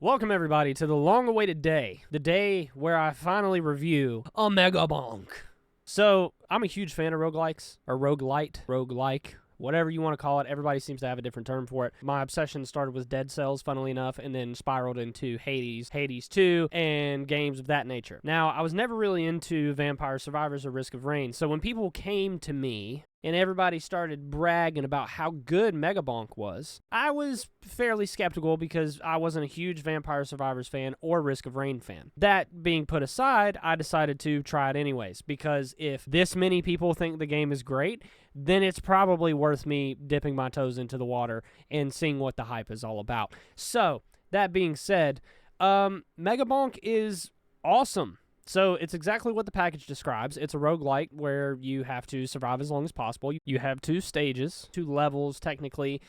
Welcome, everybody, to the long-awaited day. The day where I finally review a Megabonk. So, I'm a huge fan of roguelikes, or roguelike, whatever you want to call it. Everybody seems to have a different term for it. My obsession started with Dead Cells, funnily enough, and then spiraled into Hades 2, and games of that nature. Now, I was never really into Vampire Survivors or Risk of Rain, so when people came to me and everybody started bragging about how good Megabonk was, I was fairly skeptical because I wasn't a huge Vampire Survivors fan or Risk of Rain fan. That being put aside, I decided to try it anyways, because if this many people think the game is great, then it's probably worth me dipping my toes into the water and seeing what the hype is all about. So, that being said, Megabonk is awesome. So it's exactly what the package describes. It's a roguelike where you have to survive as long as possible. You have 2 stages, 2 levels technically.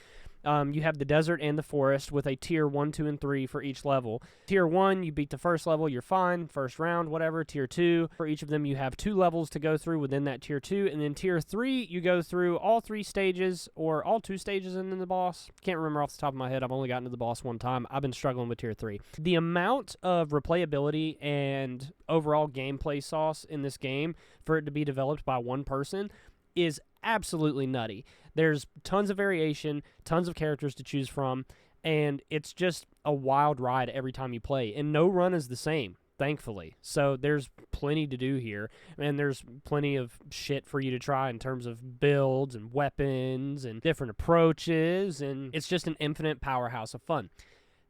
You have the desert and the forest with a tier 1, 2, and 3 for each level. Tier 1, you beat the first level, you're fine, first round, whatever. Tier 2, for each of them you have 2 levels to go through within that tier 2. And then tier 3, you go through all 3 stages, or all 2 stages and then the boss. Can't remember off the top of my head. I've only gotten to the boss one time. I've been struggling with tier 3. The amount of replayability and overall gameplay sauce in this game for it to be developed by one person is absolutely nutty. There's tons of variation, tons of characters to choose from, and it's just a wild ride every time you play. And no run is the same, thankfully. So there's plenty to do here, and there's plenty of shit for you to try in terms of builds and weapons and different approaches, and it's just an infinite powerhouse of fun.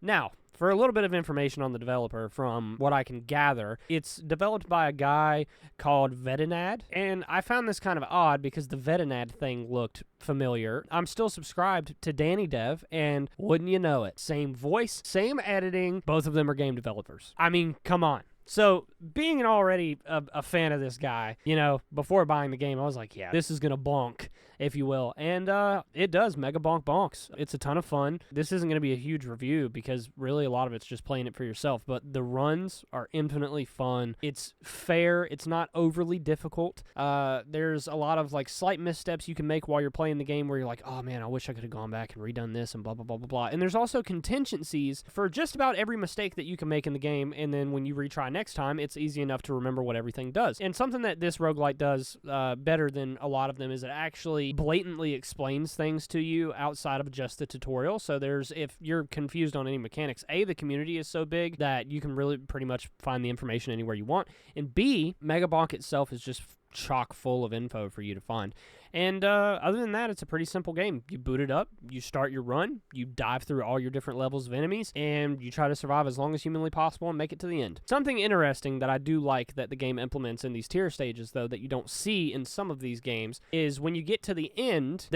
Now, for a little bit of information on the developer, from what I can gather, it's developed by a guy called Vedinad, and I found this kind of odd because the Vedinad thing looked familiar. I'm still subscribed to Danny Dev, and wouldn't you know it, same voice, same editing, both of them are game developers. I mean, come on. So, being already a fan of this guy, you know, before buying the game, I was like, yeah, this is going to bonk, if you will. And it does. Megabonk bonks. It's a ton of fun. This isn't going to be a huge review because really a lot of it's just playing it for yourself. But the runs are infinitely fun. It's fair. It's not overly difficult. There's a lot of like slight missteps you can make while you're playing the game where you're like, oh man, I wish I could have gone back and redone this and blah, blah, blah, blah, blah. And there's also contingencies for just about every mistake that you can make in the game. And then when you retry next time, it's easy enough to remember what everything does. And something that this roguelite does better than a lot of them is it actually blatantly explains things to you outside of just the tutorial. So if you're confused on any mechanics, A, the community is so big that you can really pretty much find the information anywhere you want. And B, Megabonk itself is just chock full of info for you to find. And other than that, it's a pretty simple game. You boot it up, you start your run, you dive through all your different levels of enemies, and you try to survive as long as humanly possible and make it to the end. Something interesting that I do like that the game implements in these tier stages, though, that you don't see in some of these games, is when you get to the end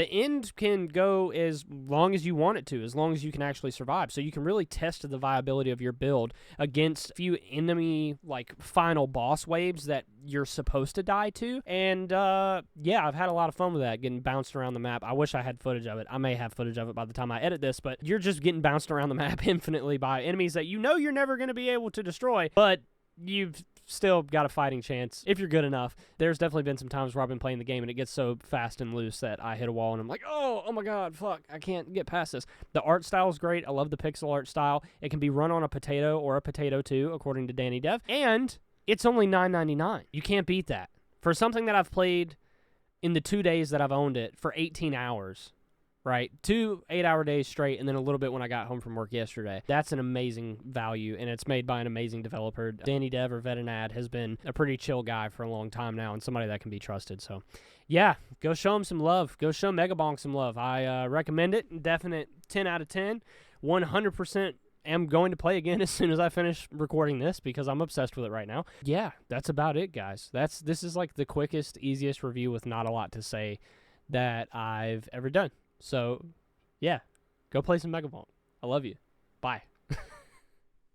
can go as long as you want it to, as long as you can actually survive. So you can really test the viability of your build against a few enemy, like, final boss waves that you're supposed to die to. And, yeah, I've had a lot of fun with that, getting bounced around the map. I wish I had footage of it. I may have footage of it by the time I edit this, but you're just getting bounced around the map infinitely by enemies that you know you're never going to be able to destroy, but you've still got a fighting chance if you're good enough. There's definitely been some times where I've been playing the game and it gets so fast and loose that I hit a wall and I'm like, oh my god, fuck, I can't get past this. The art style is great. I love the pixel art style. It can be run on a potato or a potato 2, according to Danny Dev, and it's only $9.99. You can't beat that. For something that I've played in the 2 days that I've owned it for 18 hours, right? 2 8-hour days straight, and then a little bit when I got home from work yesterday. That's an amazing value, and it's made by an amazing developer. Danny Dev, or Vedinad, has been a pretty chill guy for a long time now, and somebody that can be trusted. So, yeah, go show him some love. Go show Megabonk some love. I recommend it. Definite 10 out of 10. 100% am going to play again as soon as I finish recording this because I'm obsessed with it right now. Yeah, that's about it, guys. This is like the quickest, easiest review with not a lot to say that I've ever done. So, yeah, go play some Megabonk. I love you. Bye.